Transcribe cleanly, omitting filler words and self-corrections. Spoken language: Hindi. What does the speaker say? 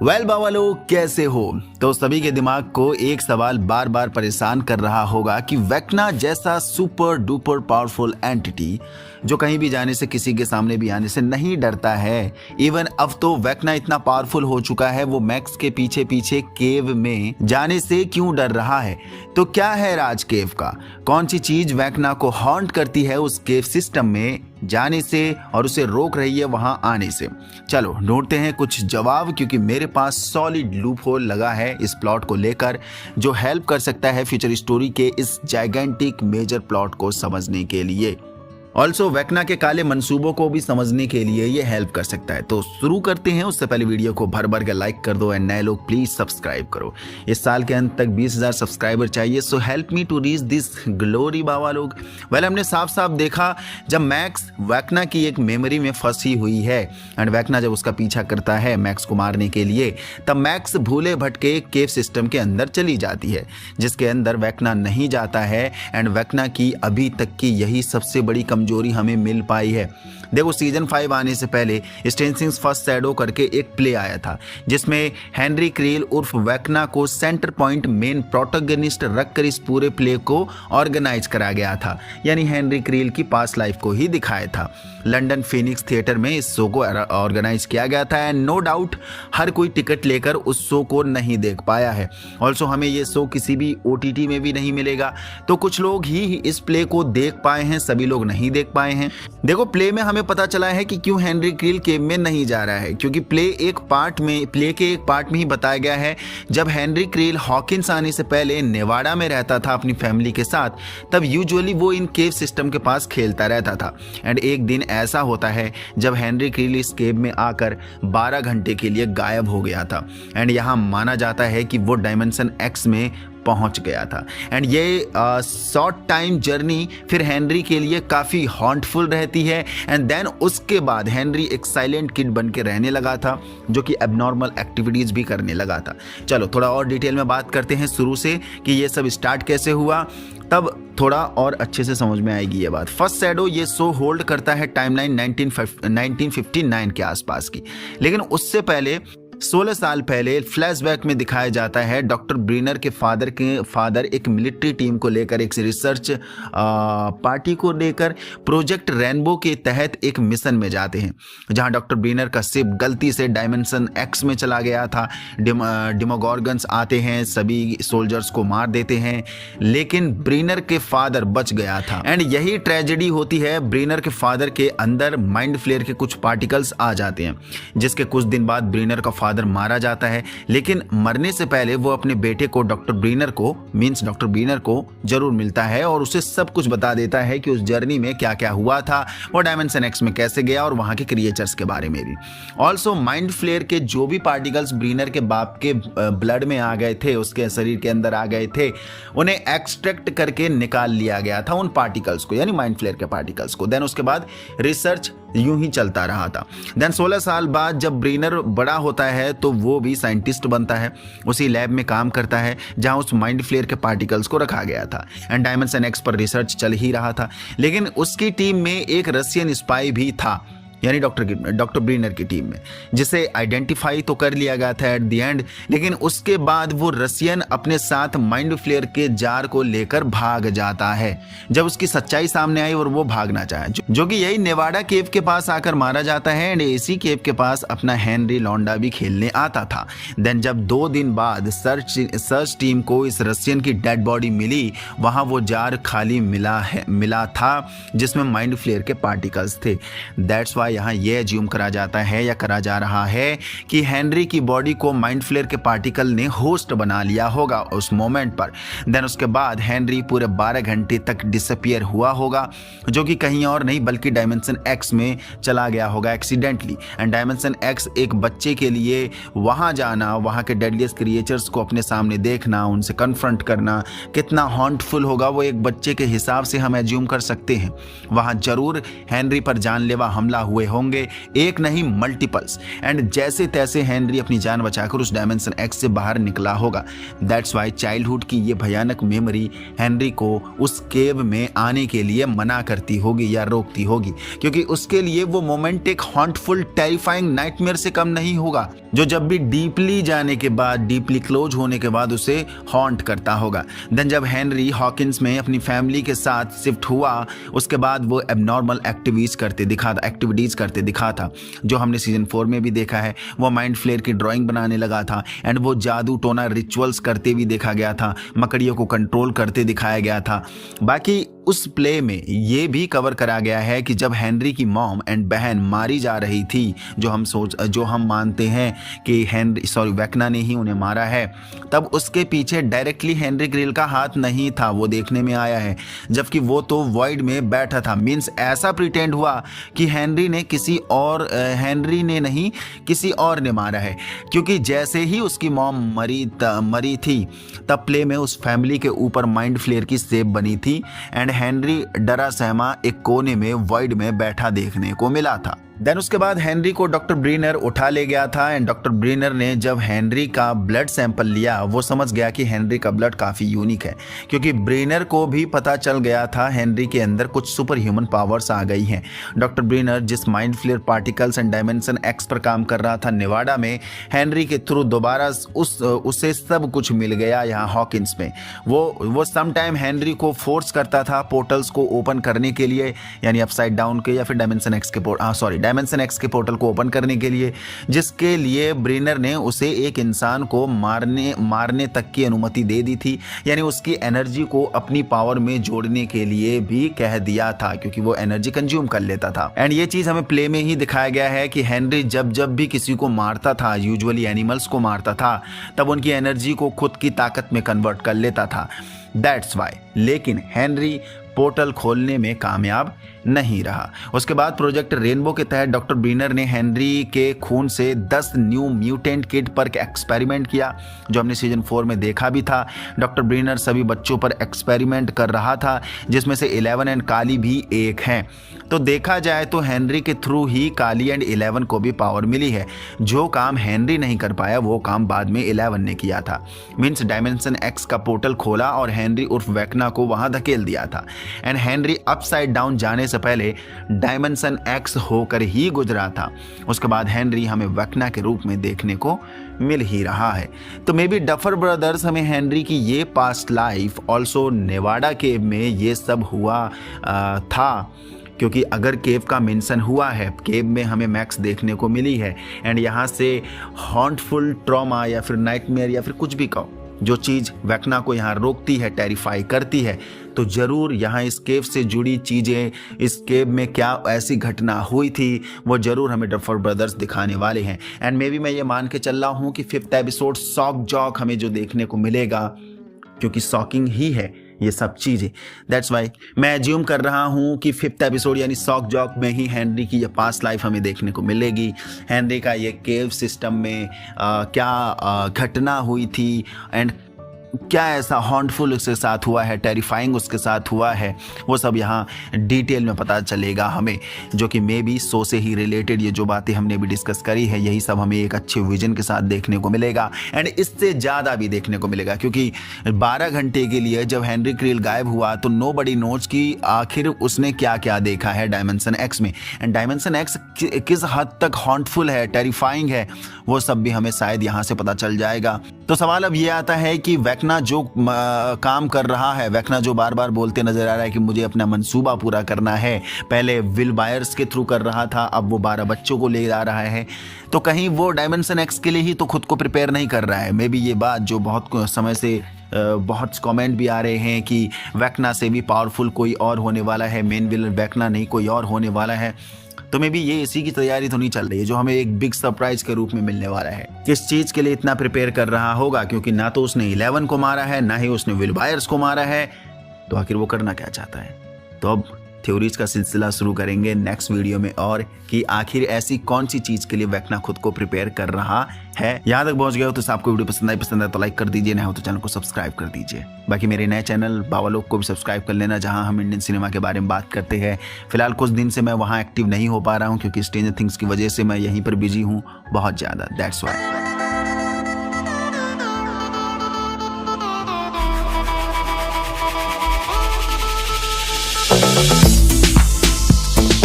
वेल बाबा लोग कैसे हो। तो सभी के दिमाग को एक सवाल बार बार परेशान कर रहा होगा कि वेक्ना जैसा सुपर डुपर पावरफुल एंटिटी जो कहीं भी जाने से किसी के सामने भी आने से नहीं डरता है, इवन अब तो वेक्ना इतना पावरफुल हो चुका है, वो मैक्स के पीछे पीछे केव में जाने से क्यों डर रहा है। तो क्या है राज केव का, कौन सी चीज वेक्ना को हॉन्ट करती है उस केव सिस्टम में जाने से और उसे रोक रही है वहां आने से। चलो ढूंढते हैं कुछ जवाब, क्योंकि मेरे पास सॉलिड लूप होल लगा है इस प्लॉट को लेकर जो हेल्प कर सकता है फ्यूचर स्टोरी के इस जाइगेंटिक मेजर प्लॉट को समझने के लिए। ऑल्सो वेक्ना के काले मंसूबों को भी समझने के लिए ये हेल्प कर सकता है। तो शुरू करते हैं, उससे पहले वीडियो को भर भर के लाइक कर दो एंड नए लोग प्लीज सब्सक्राइब करो। इस साल के अंत तक 20,000 सब्सक्राइबर चाहिए, so help me to reach this glory बाबा लोग। वेल हमने साफ साफ देखा जब मैक्स वेक्ना की एक मेमोरी में फंसी हुई है एंड वेक्ना जब उसका पीछा करता है मैक्स को मारने के लिए, तब मैक्स भूले भटके केव सिस्टम के अंदर चली जाती है जिसके अंदर वेक्ना नहीं जाता है एंड वेक्ना की अभी तक की यही सबसे बड़ी कमजोरी हमें मिल पाई है। देखो सीजन 5 आने से पहले स्टेंसिंग्स फर्स्ट शैडो करके एक प्ले आया था जिसमें हेनरी क्रील उर्फ वेक्ना को सेंटर पॉइंट मेन प्रोटोगनिस्ट रखकर इस पूरे प्ले को ऑर्गेनाइज करा गया था, यानी हेनरी क्रील की पास्ट लाइफ को ही दिखाया था। लंदन फिनिक्स थिएटर में इस शो को ऑर्गेनाइज किया गया था एंड नो डाउट हर कोई टिकट लेकर उस शो को नहीं देख पाया है। ऑल्सो हमें ये शो किसी भी OTT में भी नहीं मिलेगा, तो कुछ लोग ही इस प्ले को देख पाए हैं, सभी लोग नहीं देख पाए हैं। देखो प्ले में हमें पता चला है कि क्यों हेनरी क्रील केव में नहीं जा रहा है, क्योंकि प्ले के एक पार्ट में ही बताया गया है जब हेनरी क्रील हॉकिंस आने से पहले नेवाडा में रहता था अपनी फैमिली के साथ, तब यूजुअली वो इन केव सिस्टम के पास खेलता रहता था एंड एक दिन ऐसा होता है जब हेनरी क्रील इस केव में आकर 12 घंटे के लिए गायब हो गया था एंड यहाँ माना जाता है कि वो डायमेंशन X में पहुंच गया था एंड ये शॉर्ट टाइम जर्नी फिर हेनरी के लिए काफ़ी हॉन्टफुल रहती है एंड देन उसके बाद हेनरी एक साइलेंट किड बन के रहने लगा था जो कि एबनॉर्मल एक्टिविटीज़ भी करने लगा था। चलो थोड़ा और डिटेल में बात करते हैं शुरू से कि ये सब स्टार्ट कैसे हुआ, तब थोड़ा और अच्छे से समझ में आएगी ये बात। फर्स्ट शैडो ये शो होल्ड करता है टाइमलाइन 1959 के आसपास की, लेकिन उससे पहले 16 साल पहले फ्लैशबैक में दिखाया जाता है डॉक्टर ब्रीनर के फादर एक मिलिट्री टीम को लेकर एक रिसर्च पार्टी को लेकर प्रोजेक्ट रेनबो के तहत एक मिशन में जाते हैं जहां डॉक्टर ब्रीनर का शिप गलती से डायमेंशन X में चला गया था। डेमोगॉर्गन्स आते हैं, सभी सोल्जर्स को मार देते हैं, लेकिन ब्रीनर के फादर बच गया था एंड यही ट्रेजेडी होती है। ब्रीनर के फादर के अंदर माइंड फ्लेयर के कुछ पार्टिकल्स आ जाते हैं जिसके कुछ दिन बाद ब्रीनर का फादर मारा जाता है, लेकिन मरने से पहले वो अपने बेटे को डॉक्टर ब्रीनर को जरूर मिलता है और उसे सब कुछ बता देता है कि उस जर्नी में क्या क्या हुआ था, वो डायमेंशन X में कैसे गया और वहां के क्रिएचर्स के बारे में भी। ऑल्सो माइंड फ्लेयर के जो भी पार्टिकल्स ब्रीनर के बाप के ब्लड में आ गए थे, उसके शरीर के अंदर आ गए थे, उन्हें एक्सट्रैक्ट करके निकाल लिया गया था उन पार्टिकल्स को, यानी माइंड फ्लेयर के पार्टिकल्स को। देन उसके बाद रिसर्च यूं ही चलता रहा था। देन 16 साल बाद जब ब्रीनर बड़ा होता है तो वो भी साइंटिस्ट बनता है, उसी लैब में काम करता है जहां उस माइंड फ्लेयर के पार्टिकल्स को रखा गया था एंड डायमेंशन X पर रिसर्च चल ही रहा था। लेकिन उसकी टीम में एक रशियन स्पाई भी था, यानी डॉक्टर ब्रीनर की टीम में, जिसे आइडेंटिफाई तो कर लिया गया था एट द एंड, लेकिन उसके बाद वो रशियन अपने साथ माइंड फ्लेयर के जार को लेकर भाग जाता है जब उसकी सच्चाई सामने आई और वो भागना चाहे, जो कि यही नेवाडा केव के पास आकर मारा जाता है एंड इसी केव के पास अपना हेनरी लौंडा भी खेलने आता था। देन जब 2 दिन बाद सर्च टीम को इस रशियन की डेड बॉडी मिली, वहां वो जार खाली मिला था जिसमें माइंड फ्लेयर के पार्टिकल्स थे। दैट्स वाई यहाँ यह एज्यूम करा जाता है या करा जा रहा है कि हेनरी की बॉडी को माइंड फ्लेयर के पार्टिकल ने होस्ट बना लिया होगा उस मोमेंट पर। देन उसके बाद हेनरी पूरे 12 घंटे तक डिसअपियर हुआ होगा, जो कि कहीं और नहीं बल्कि डायमेंशन X में चला गया होगा एक्सीडेंटली। एंड डायमेंशन X एक बच्चे के लिए वहां जाना, वहां के डेडलिएस्ट क्रिएचर्स को अपने सामने देखना, उनसे कन्फ्रंट करना कितना हॉन्टफुल होगा वो एक बच्चे के हिसाब से हम एज्यूम कर सकते हैं। वहां जरूर हेनरी पर जानलेवा हमला हुए होंगे, एक नहीं मल्टीपल्स। एंड जैसे तैसे हेनरी अपनी जान बचाकर उस डायमेंशन एक्स से बाहर निकला होगा। दैट्स वाई चाइल्डहुड की ये भयानक मेमोरी हेनरी को उस केव में आने के लिए मना करती होगी या रोकती होगी, क्योंकि उसके लिए वो मोमेंट एक हॉन्टफुल टेरिफाइंग नाइटमेयर से कम नहीं होगा, जो जब भी डीपली जाने के बाद, डीपली क्लोज होने के बाद उसे हॉन्ट करता होगा। देन जब हेनरी हॉकिंस में अपनी फैमिली के साथ शिफ्ट हुआ, उसके बाद वो एबनॉर्मल एक्टिविटीज करते दिखा था, जो हमने सीजन 4 में भी देखा है। वो माइंड फ्लेयर की ड्राइंग बनाने लगा था एंड वो जादू टोना रिचुअल्स करते भी देखा गया था, मकड़ियों को कंट्रोल करते दिखाया गया था। बाकी उस प्ले में ये भी कवर करा गया है कि जब हेनरी की मॉम एंड बहन मारी जा रही थी, जो हम मानते हैं कि वेक्ना ने ही उन्हें मारा है, तब उसके पीछे डायरेक्टली हेनरी क्रिल का हाथ नहीं था, वो देखने में आया है, जबकि वो तो वॉइड में बैठा था। मीन्स ऐसा प्रिटेंड हुआ कि हेनरी ने नहीं किसी और ने मारा है, क्योंकि जैसे ही उसकी मॉम मरी थी तब प्ले में उस फैमिली के ऊपर माइंड फ्लेयर की सेप बनी थी एंड हेनरी डरा सहमा एक कोने में वॉइड में बैठा देखने को मिला था। देन उसके बाद हेनरी को डॉक्टर ब्रीनर उठा ले गया था एंड डॉक्टर ब्रीनर ने जब हेनरी का ब्लड सैंपल लिया, वो समझ गया कि हेनरी का ब्लड काफ़ी यूनिक है, क्योंकि ब्रीनर को भी पता चल गया था हेनरी के अंदर कुछ सुपर ह्यूमन पावर्स आ गई हैं। डॉक्टर ब्रीनर जिस mind flayer particles and dimension X पर काम कर रहा था नेवाडा में, हेनरी के थ्रू दोबारा उसे सब कुछ मिल गया यहाँ हॉकिंस में। वो समटाइम हेनरी को फोर्स करता था पोर्टल्स को ओपन करने के लिए, यानी अपसाइड डाउन के या फिर डायमेंशन एक्स के पोर्टल को ओपन करने के लिए, जिसके लिए ब्रीनर ने उसे एक इंसान को मारने तक की अनुमति दे दी थी, यानी उसकी एनर्जी को अपनी पावर में जोड़ने के लिए भी कह दिया था, क्योंकि वो एनर्जी कंज्यूम कर लेता था। एंड ये चीज हमें प्ले में ही दिखाया गया है कि हेनरी जब भी किसी को मारता था, यूजुअली एनिमल्स को मारता था, तब उनकी एनर्जी को खुद की ताकत में कन्वर्ट कर लेता था। That's why. लेकिन हेनरी पोर्टल खोलने में कामयाब नहीं रहा। उसके बाद प्रोजेक्ट रेनबो के तहत डॉक्टर ब्रीनर ने हेनरी के खून से 10 न्यू म्यूटेंट किड पर एक्सपेरिमेंट किया, जो हमने सीजन 4 में देखा भी था। डॉक्टर ब्रीनर सभी बच्चों पर एक्सपेरिमेंट कर रहा था, जिसमें से 11 एंड काली भी एक हैं। तो देखा जाए तो हेनरी के थ्रू ही काली एंड 11 को भी पावर मिली है। जो काम हेनरी नहीं कर पाया वो काम बाद में 11 ने किया था। मीन्स डायमेंशन एक्स का पोर्टल खोला और हेनरी उर्फ वेक्ना को वहां धकेल दिया था। एंड हेनरी अपसाइड डाउन जाने से पहले डायमेंशन एक्स होकर ही गुजरा था। उसके बाद हेनरी हमें वेक्ना के रूप में देखने को मिल ही रहा है। तो मे बी डफर ब्रदर्स हमें हेनरी की ये पास्ट लाइफ ऑल्सो नेवाडा केव में ये सब हुआ था, क्योंकि अगर केव का मेंशन हुआ है, केव में हमें मैक्स देखने को मिली है एंड यहाँ से हॉन्टफुल ट्रॉमा या फिर नाइटमेयर या फिर कुछ भी कहो, जो चीज़ वेक्ना को यहाँ रोकती है, टेरिफाई करती है, तो ज़रूर यहाँ इस केव से जुड़ी चीज़ें, इस केव में क्या ऐसी घटना हुई थी, वो ज़रूर हमें डफर ब्रदर्स दिखाने वाले हैं। एंड मे बी मैं ये मान के चल रहा हूँ कि 5th एपिसोड सॉक जॉक हमें जो देखने को मिलेगा, क्योंकि शॉकिंग ही है ये सब चीज़ें। दैट्स वाई मैं एज्यूम कर रहा हूँ कि 5th एपिसोड यानी सॉक जॉक में ही हेनरी की ये पास्ट लाइफ हमें देखने को मिलेगी। हेनरी का ये केव सिस्टम में क्या घटना हुई थी एंड क्या ऐसा हॉन्टफुल उसके साथ हुआ है, टेरिफाइंग उसके साथ हुआ है, वो सब यहाँ डिटेल में पता चलेगा हमें, जो कि मे बी शो से ही रिलेटेड ये जो बातें हमने भी डिस्कस करी है, यही सब हमें एक अच्छे विजन के साथ देखने को मिलेगा एंड इससे ज़्यादा भी देखने को मिलेगा। क्योंकि 12 घंटे के लिए जब हेनरी क्रिल गायब हुआ तो नोबडी नोज कि आखिर उसने क्या क्या देखा है डायमेंशन एक्स में, एंड डायमेंशन एक्स किस हद तक हॉन्टफुल है, टेरिफाइंग है, वो सब भी हमें शायद यहाँ से पता चल जाएगा। तो सवाल अब ये आता है कि वेक्ना जो काम कर रहा है, वेक्ना जो बार बार बोलते नजर आ रहा है कि मुझे अपना मंसूबा पूरा करना है, पहले विल बायर्स के थ्रू कर रहा था, अब वो 12 बच्चों को ले जा रहा है, तो कहीं वो डायमेंशन एक्स के लिए ही तो खुद को प्रिपेयर नहीं कर रहा है। मे बी ये बात जो बहुत समय से बहुत कमेंट भी आ रहे हैं कि वेक्ना से भी पावरफुल कोई और होने वाला है, मेन विलन वेक्ना नहीं कोई और होने वाला है, तो मे बी ये इसी की तैयारी तो नहीं चल रही है, जो हमें एक बिग सरप्राइज के रूप में मिलने वाला है। किस चीज के लिए इतना प्रिपेयर कर रहा होगा, क्योंकि ना तो उसने 11 को मारा है, ना ही उसने विल बायर्स को मारा है, तो आखिर वो करना क्या चाहता है। तो अब थ्योरीज का सिलसिला शुरू करेंगे नेक्स्ट वीडियो में, और कि आखिर ऐसी कौन सी चीज के लिए वेक्ना खुद को प्रिपेयर कर रहा है। यहाँ तक पहुंच गए हो तो आपको वीडियो पसंद है तो लाइक कर दीजिए, ना हो तो चैनल को सब्सक्राइब कर दीजिए। बाकी मेरे नए चैनल बावलोग को भी सब्सक्राइब कर लेना, जहां हम इंडियन सिनेमा के बारे में बात करते हैं। फिलहाल कुछ दिन से मैं वहां एक्टिव नहीं हो पा रहा हूं क्योंकि स्ट्रेंजर थिंग्स की वजह से मैं यहीं पर बिजी हूं बहुत ज्यादा, दैट्स व्हाई।